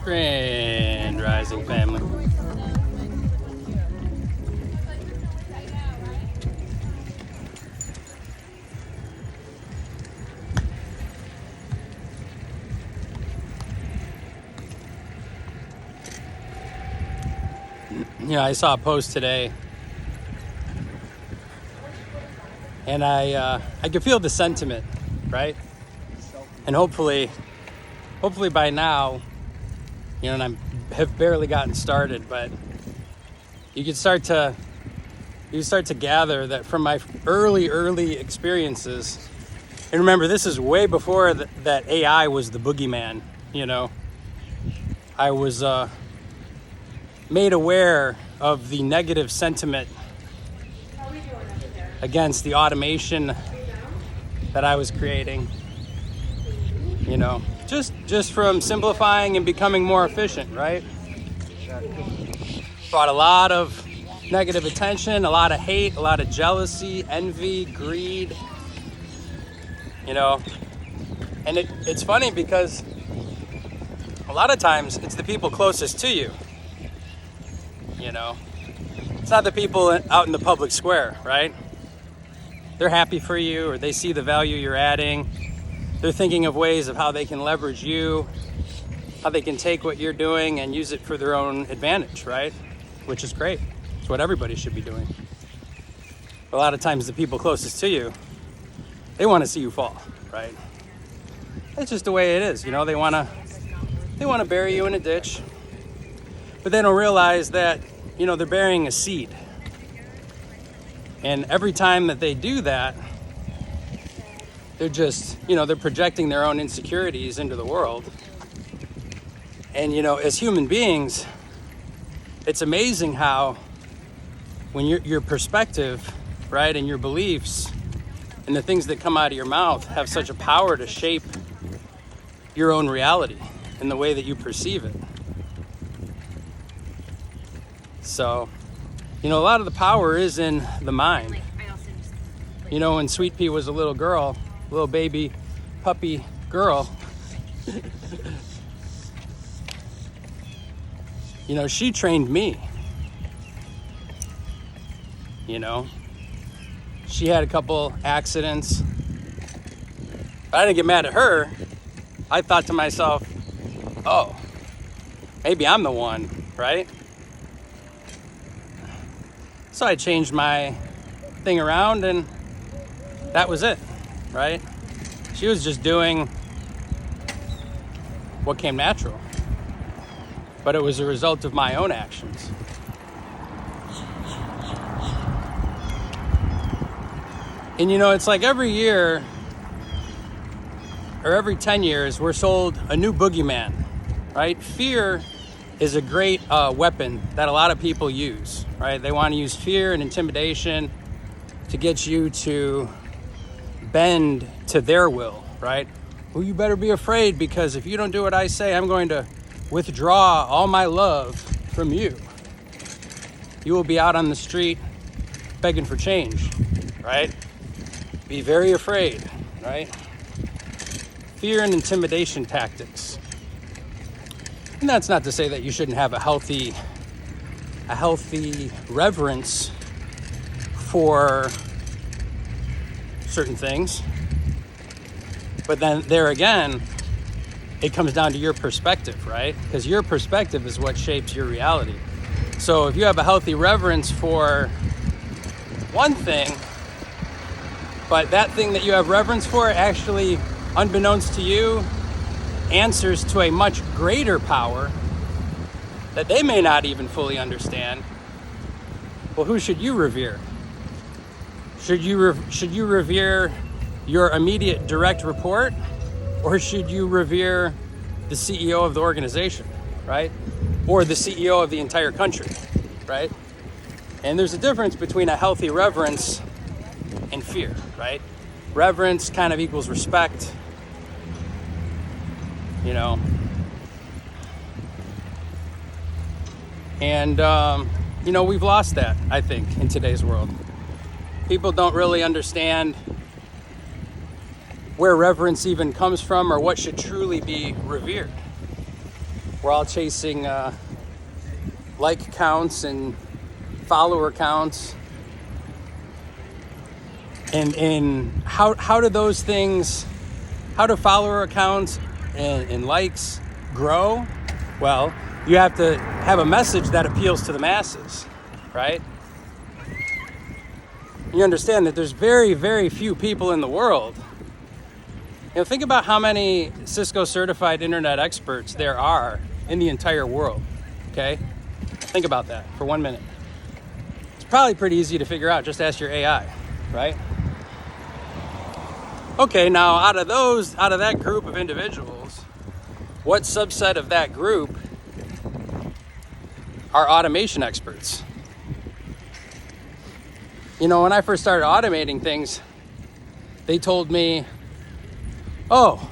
Grand Rising family. Yeah, I saw a post today, and I could feel the sentiment, right? And hopefully by now, and I have barely gotten started, but you can start to gather that from my early experiences. And remember, this is way before that AI was the boogeyman. I was made aware of the negative sentiment against the automation that I was creating. Just from simplifying and becoming more efficient, right? Brought a lot of negative attention, a lot of hate, a lot of jealousy, envy, greed, and it's funny because a lot of times it's the people closest to you, it's not the people out in the public square, right? They're happy for you, or they see the value you're adding. They're thinking of ways of how they can leverage you, how they can take what you're doing and use it for their own advantage, right? Which is great. It's what everybody should be doing. A lot of times the people closest to you, they want to see you fall, right? It's just the way it is, they want to bury you in a ditch, but they don't realize that, they're burying a seed. And every time that they do that, they're just, they're projecting their own insecurities into the world. And, as human beings, it's amazing how when your perspective, right, and your beliefs and the things that come out of your mouth have such a power to shape your own reality and the way that you perceive it. So, a lot of the power is in the mind. When Sweet Pea was a little girl, little baby puppy girl, she trained me. She had a couple accidents, but I didn't get mad at her. I thought to myself, oh, maybe I'm the one, right? So I changed my thing around, and that was it, right? She was just doing what came natural, but it was a result of my own actions. And it's like every year or every 10 years, we're sold a new boogeyman, right? Fear is a great weapon that a lot of people use, right? They want to use fear and intimidation to get you to bend to their will, right? Well, you better be afraid, because if you don't do what I say, I'm going to withdraw all my love from you. You will be out on the street begging for change, right? Be very afraid, right? Fear and intimidation tactics. And that's not to say that you shouldn't have a healthy reverence for certain things. But then there again, it comes down to your perspective, right? Because your perspective is what shapes your reality. So if you have a healthy reverence for one thing, but that thing that you have reverence for actually, unbeknownst to you, answers to a much greater power that they may not even fully understand, well, who should you revere? Should you revere your immediate direct report, or should you revere the CEO of the organization, right? Or the CEO of the entire country, right? And there's a difference between a healthy reverence and fear, right? Reverence kind of equals respect, And, we've lost that, I think, in today's world. People don't really understand where reverence even comes from or what should truly be revered. We're all chasing like counts and follower counts. And how do those things, how do follower accounts and likes grow? Well, you have to have a message that appeals to the masses, right? You understand that there's very, very few people in the world. You know, think about how many Cisco certified internet experts there are in the entire world, okay? Think about that for 1 minute. It's probably pretty easy to figure out. Just ask your AI, right? Okay, now out of that group of individuals, what subset of that group are automation experts? You know, when I first started automating things, they told me, oh,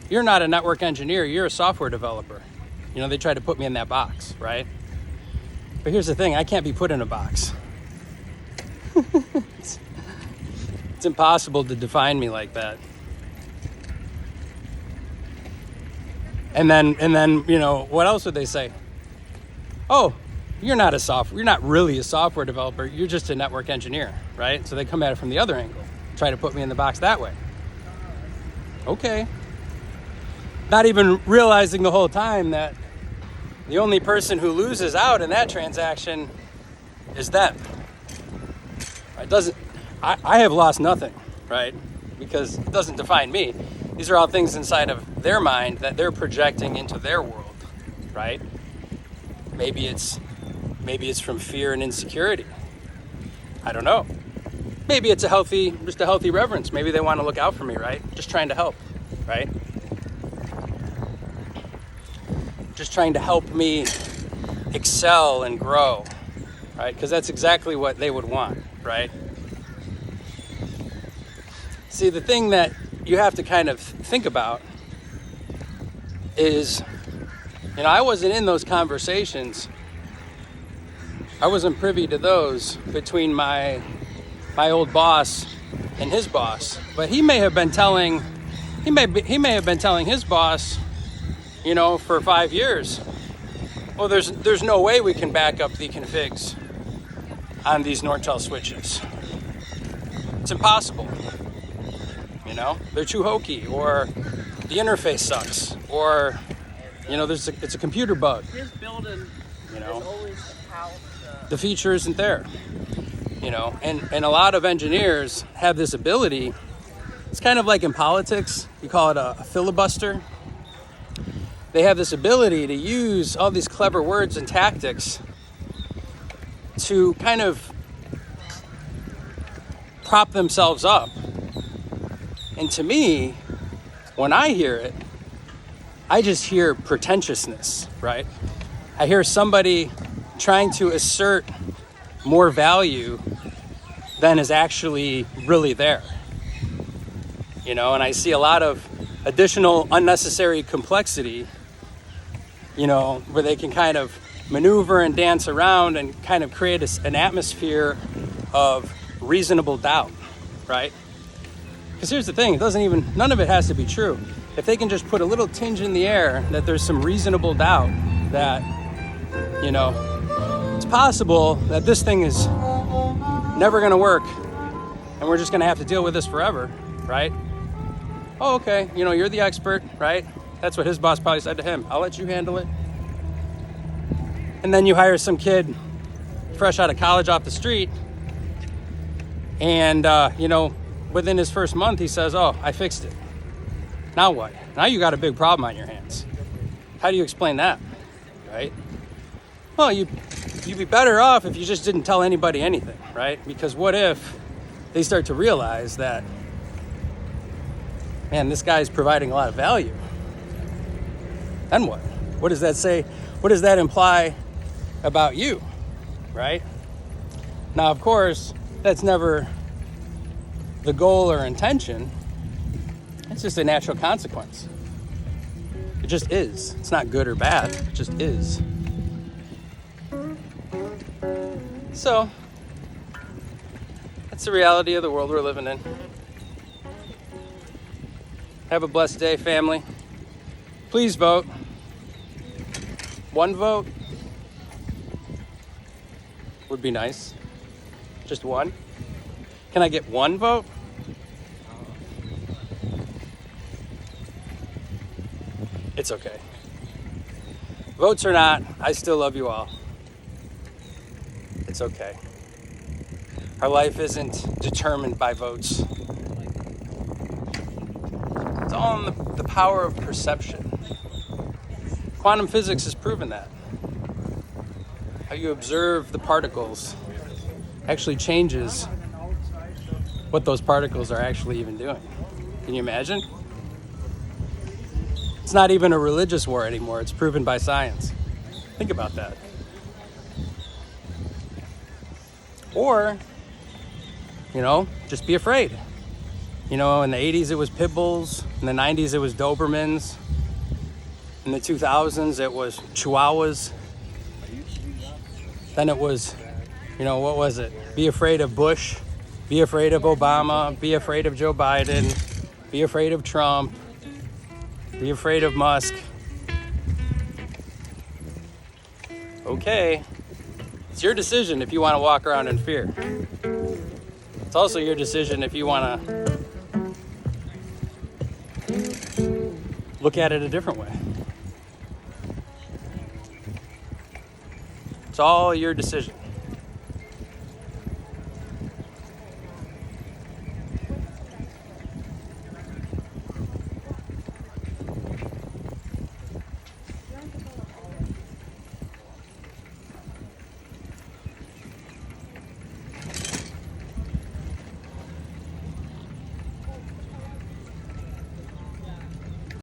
you're not a network engineer, you're a software developer. You know, they tried to put me in that box, right? But here's the thing, I can't be put in a box. It's impossible to define me like that. And then, you know, what else would they say? Oh, you're not really a software developer, you're just a network engineer, right? So they come at it from the other angle, try to put me in the box that way. Okay. Not even realizing the whole time that the only person who loses out in that transaction is them. I have lost nothing, right? Because it doesn't define me. These are all things inside of their mind that they're projecting into their world, right? Maybe it's from fear and insecurity. I don't know. Maybe it's just a healthy reverence. Maybe they want to look out for me, right? Just trying to help, right? Just trying to help me excel and grow, right? Because that's exactly what they would want, right? See, the thing that you have to kind of think about is, you know, I wasn't in those conversations. I wasn't privy to those between my old boss and his boss, but he may have been telling his boss, you know, for 5 years, well, there's no way we can back up the configs on these Nortel switches. It's impossible. You know, they're too hokey, or the interface sucks, or, you know, it's a computer bug. His building, you know, is always how the feature isn't there. You know, and a lot of engineers have this ability. It's kind of like in politics, you call it a filibuster. They have this ability to use all these clever words and tactics to kind of prop themselves up. And to me, when I hear it, I just hear pretentiousness, right? I hear somebody trying to assert more value than is actually really there. You know, and I see a lot of additional unnecessary complexity, you know, where they can kind of maneuver and dance around and kind of create an atmosphere of reasonable doubt, right? Because here's the thing, none of it has to be true. If they can just put a little tinge in the air that there's some reasonable doubt that, you know, it's possible that this thing is never going to work and we're just going to have to deal with this forever, right? Oh, okay, you know, you're the expert, right? That's what his boss probably said to him. I'll let you handle it. And then you hire some kid fresh out of college off the street, and, you know, within his first month, he says, oh, I fixed it. Now what? Now you got a big problem on your hands. How do you explain that, right? Well, you'd be better off if you just didn't tell anybody anything, right? Because what if they start to realize that, man, this guy's providing a lot of value. Then what? What does that say? What does that imply about you, right? Now, of course, that's never the goal or intention. It's just a natural consequence. It just is. It's not good or bad. It just is. So, that's the reality of the world we're living in. Have a blessed day, family. Please vote. One vote would be nice. Just one. Can I get one vote? It's okay. Votes or not, I still love you all. It's okay. Our life isn't determined by votes. It's all in the power of perception. Quantum physics has proven that. How you observe the particles actually changes what those particles are actually even doing. Can you imagine? It's not even a religious war anymore. It's proven by science. Think about that. Or, just be afraid. In the 80s it was pit bulls. In the 90s it was Dobermans. In the 2000s it was Chihuahuas. Then it was, what was it? Be afraid of Bush. Be afraid of Obama. Be afraid of Joe Biden. Be afraid of Trump. Be afraid of Musk. Okay. It's your decision if you want to walk around in fear. It's also your decision if you want to look at it a different way. It's all your decision.